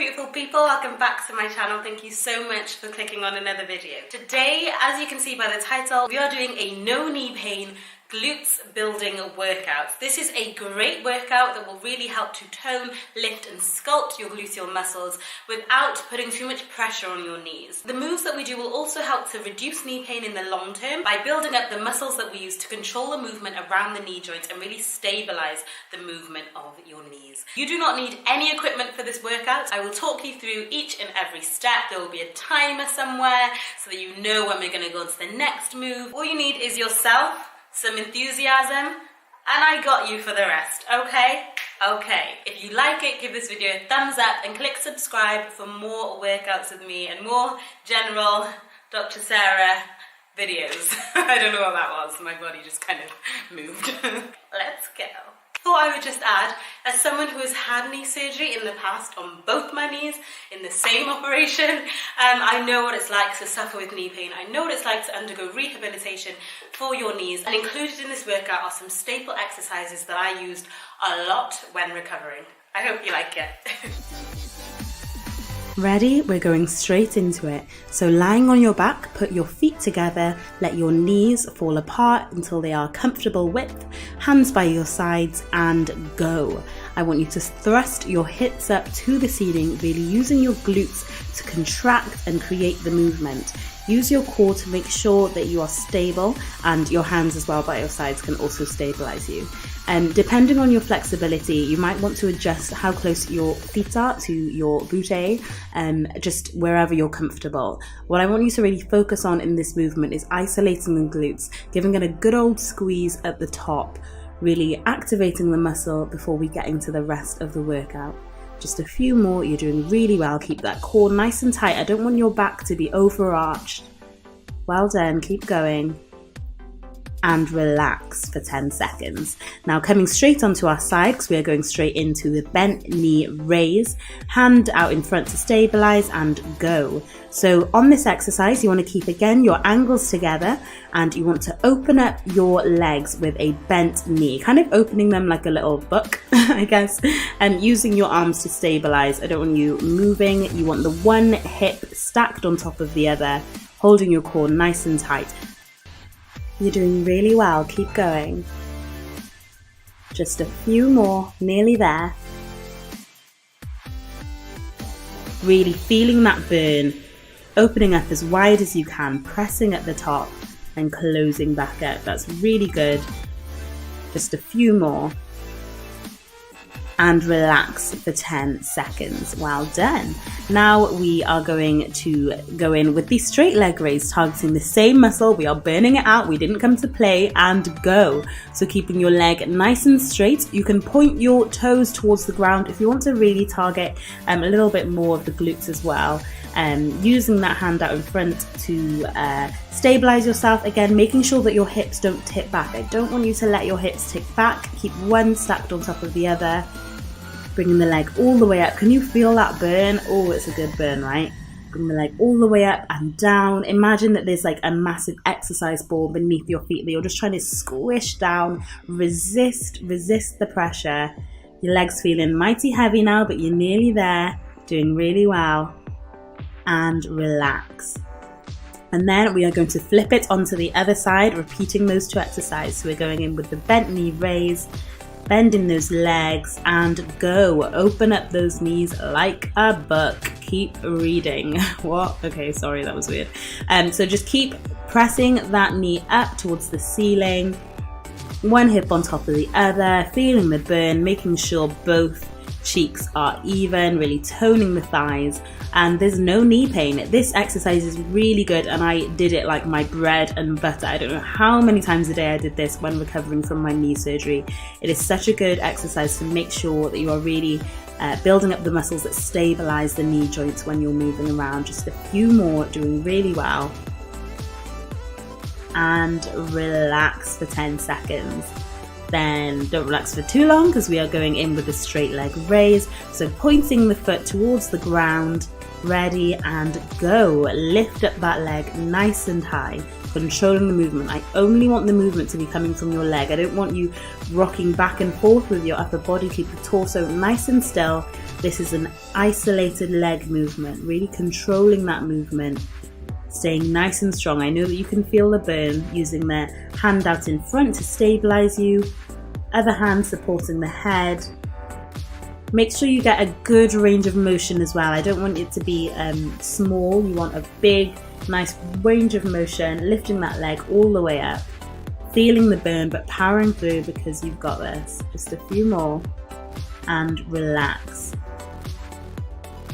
beautiful people, welcome back to my channel. Thank you so much for clicking on another video. Today, as you can see by the title, we are doing a no knee pain glutes building workout. This is a great workout that will really help to tone, lift and sculpt your gluteal muscles without putting too much pressure on your knees. The moves that we do will also help to reduce knee pain in the long term by building up the muscles that we use to control the movement around the knee joints and really stabilize the movement of your knees. You do not need any equipment for this workout. I will talk you through each and every step. There will be a timer somewhere so that you know when we're going to go on to the next move. All you need is yourself, some enthusiasm, and I got you for the rest, okay? Okay, if you like it, give this video a thumbs up and click subscribe for more workouts with me and more general Dr. Sarah videos. I don't know what that was, my body just kind of moved. Let's go. Thought I would just add, as someone who has had knee surgery in the past on both my knees in the same operation, I know what it's like to suffer with knee pain. I know what it's like to undergo rehabilitation for your knees, and included in this workout are some staple exercises that I used a lot when recovering. I hope you like it. Ready? We're going straight into it. So lying on your back, put your feet together, let your knees fall apart until they are comfortable width, hands by your sides, and go. I want you to thrust your hips up to the ceiling, really using your glutes to contract and create the movement. Use your core to make sure that you are stable, and your hands as well by your sides can also stabilize you. Depending on your flexibility, you might want to adjust how close your feet are to your bootay, just wherever you're comfortable. What I want you to really focus on in this movement is isolating the glutes, giving it a good old squeeze at the top, really activating the muscle before we get into the rest of the workout. Just a few more, you're doing really well. Keep that core nice and tight. I don't want your back to be overarched. Well done, keep going. And relax for 10 seconds. Now coming straight onto our side, because we are going straight into the bent knee raise, hand out in front to stabilize and go. So on this exercise, you want to keep again your ankles together and you want to open up your legs with a bent knee, kind of opening them like a little book, I guess, and using your arms to stabilize. I don't want you moving. You want the one hip stacked on top of the other, holding your core nice and tight. You're doing really well, keep going. Just a few more, nearly there. Really feeling that burn, opening up as wide as you can, pressing at the top and closing back up. That's really good. Just a few more. And relax for 10 seconds. Well done. Now we are going to go in with the straight leg raise, targeting the same muscle. We are burning it out. We didn't come to play, and go. So keeping your leg nice and straight. You can point your toes towards the ground if you want to really target a little bit more of the glutes as well. Using that hand out in front to stabilize yourself, again making sure that your hips don't tip back. I don't want you to let your hips tip back. Keep one stacked on top of the other, bringing the leg all the way up. Can you feel that burn? Oh, it's a good burn, right? Bring the leg all the way up and down. Imagine that there's like a massive exercise ball beneath your feet that you're just trying to squish down. Resist the pressure. Your leg's feeling mighty heavy now, but you're nearly there, doing really well. And relax. And then we are going to flip it onto the other side, repeating those two exercises. So we're going in with the bent knee raise, bending those legs, and go. Open up those knees like a book. Keep reading. What? Okay, sorry, that was weird. So just keep pressing that knee up towards the ceiling. One hip on top of the other, feeling the burn, making sure both cheeks are even, really toning the thighs, and there's no knee pain. This exercise is really good, and I did it like my bread and butter. I don't know how many times a day I did this when recovering from my knee surgery. It is such a good exercise to make sure that you are really building up the muscles that stabilize the knee joints when you're moving around. Just a few more, doing really well. And relax for 10 seconds. Then don't relax for too long, because we are going in with a straight leg raise. So pointing the foot towards the ground, ready and go. Lift up that leg nice and high. controlling the movement. I only want the movement to be coming from your leg. I don't want you rocking back and forth with your upper body. Keep the torso nice and still. This is an isolated leg movement, really controlling that movement, staying nice and strong. I know that you can feel the burn, using the hand out in front to stabilize you, other hand supporting the head. Make sure you get a good range of motion as well. I don't want it to be small. You want a big, nice range of motion, lifting that leg all the way up, feeling the burn but powering through because you've got this. Just a few more and relax.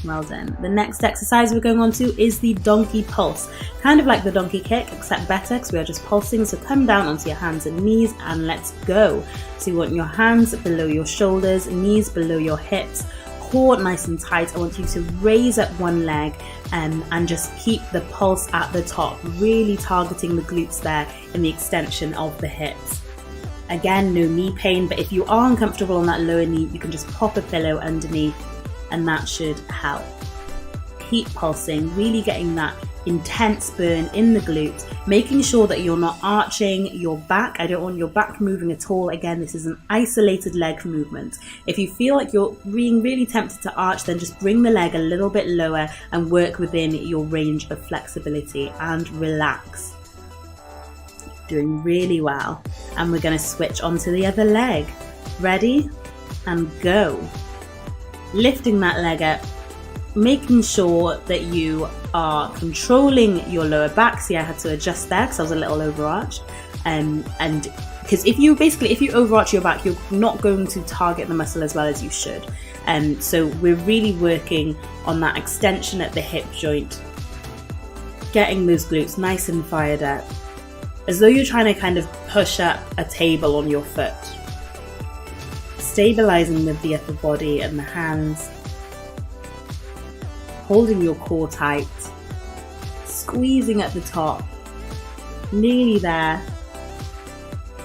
Well done. The next exercise we're going on to is the donkey pulse. Kind of like the donkey kick, except better because we are just pulsing. So come down onto your hands and knees and let's go. So you want your hands below your shoulders, knees below your hips, core nice and tight. I want you to raise up one leg and just keep the pulse at the top, really targeting the glutes there in the extension of the hips. Again, no knee pain, but if you are uncomfortable on that lower knee, you can just pop a pillow underneath and that should help. Keep pulsing, really getting that intense burn in the glutes, making sure that you're not arching your back. I don't want your back moving at all. Again, this is an isolated leg movement. If you feel like you're being really tempted to arch, then just bring the leg a little bit lower and work within your range of flexibility and relax. Doing really well. And we're going to switch onto the other leg. Ready? And go. Lifting that leg up, making sure that you are controlling your lower back. See, I had to adjust there because I was a little overarched. And because if you overarch your back, you're not going to target the muscle as well as you should. So we're really working on that extension at the hip joint, getting those glutes nice and fired up, as though you're trying to kind of push up a table on your foot. Stabilizing with the upper body and the hands, holding your core tight, squeezing at the top, nearly there,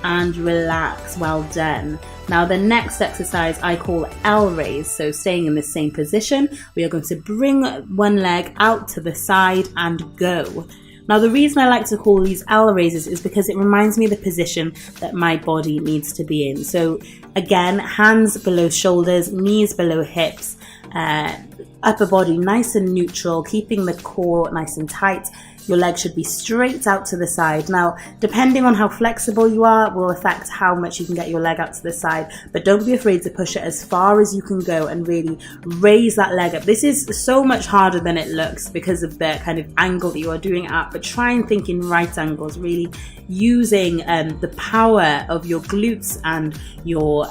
and relax. Well done. Now the next exercise I call L raise. So staying in the same position, we are going to bring one leg out to the side and go. Now the reason I like to call these L raises is because it reminds me of the position that my body needs to be in. So again, hands below shoulders, knees below hips, upper body nice and neutral, keeping the core nice and tight. Your leg should be straight out to the side. Now, depending on how flexible you are will affect how much you can get your leg out to the side, but don't be afraid to push it as far as you can go and really raise that leg up. This is so much harder than it looks because of the kind of angle that you are doing it at, but try and think in right angles, really using the power of your glutes and your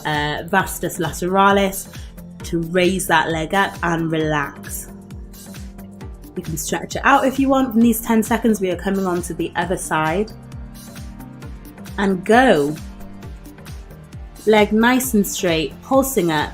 vastus lateralis to raise that leg up and relax. You can stretch it out if you want. In these 10 seconds, we are coming on to the other side. And go. Leg nice and straight, pulsing up.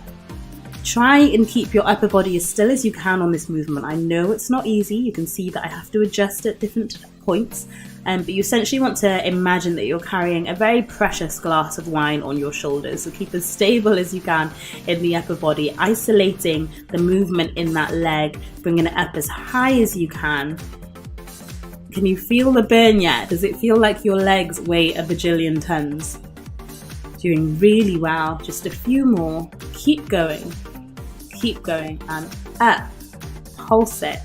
Try and keep your upper body as still as you can on this movement. I know it's not easy. You can see that I have to adjust at different points. But you essentially want to imagine that you're carrying a very precious glass of wine on your shoulders. So keep as stable as you can in the upper body, isolating the movement in that leg, bringing it up as high as you can. Can you feel the burn yet? Does it feel like your legs weigh a bajillion tons? Doing really well. Just a few more. Keep going. Keep going. And up. Pulse it.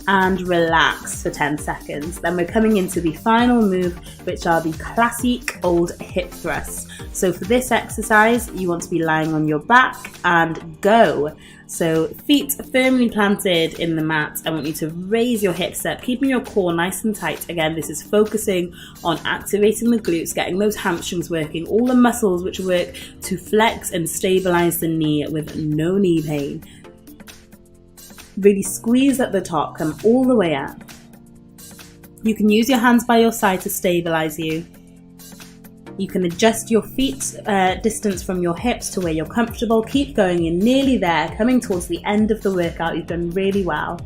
And relax for 10 seconds. Then we're coming into the final move, which are the classic old hip thrusts. So for this exercise, you want to be lying on your back and go. So feet firmly planted in the mat. I want you to raise your hips up, keeping your core nice and tight. Again, this is focusing on activating the glutes, getting those hamstrings working, all the muscles which work to flex and stabilize the knee with no knee pain. Really squeeze at the top, come all the way up. You can use your hands by your side to stabilize you. You can adjust your feet distance from your hips to where you're comfortable. Keep going, you're nearly there, coming towards the end of the workout. You've done really well.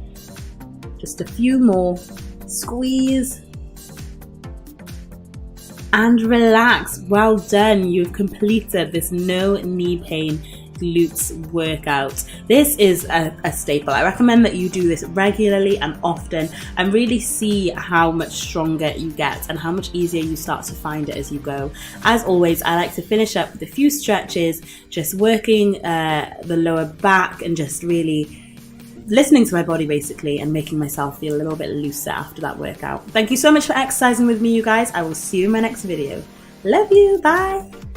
Just a few more. Squeeze. And relax. Well done. You've completed this no knee pain glutes workout. This is a staple. I recommend that you do this regularly and often and really see how much stronger you get and how much easier you start to find it as you go. As always, I like to finish up with a few stretches, just working the lower back and just really listening to my body basically and making myself feel a little bit looser after that workout. Thank you so much for exercising with me, you guys. I will see you in my next video. Love you. Bye.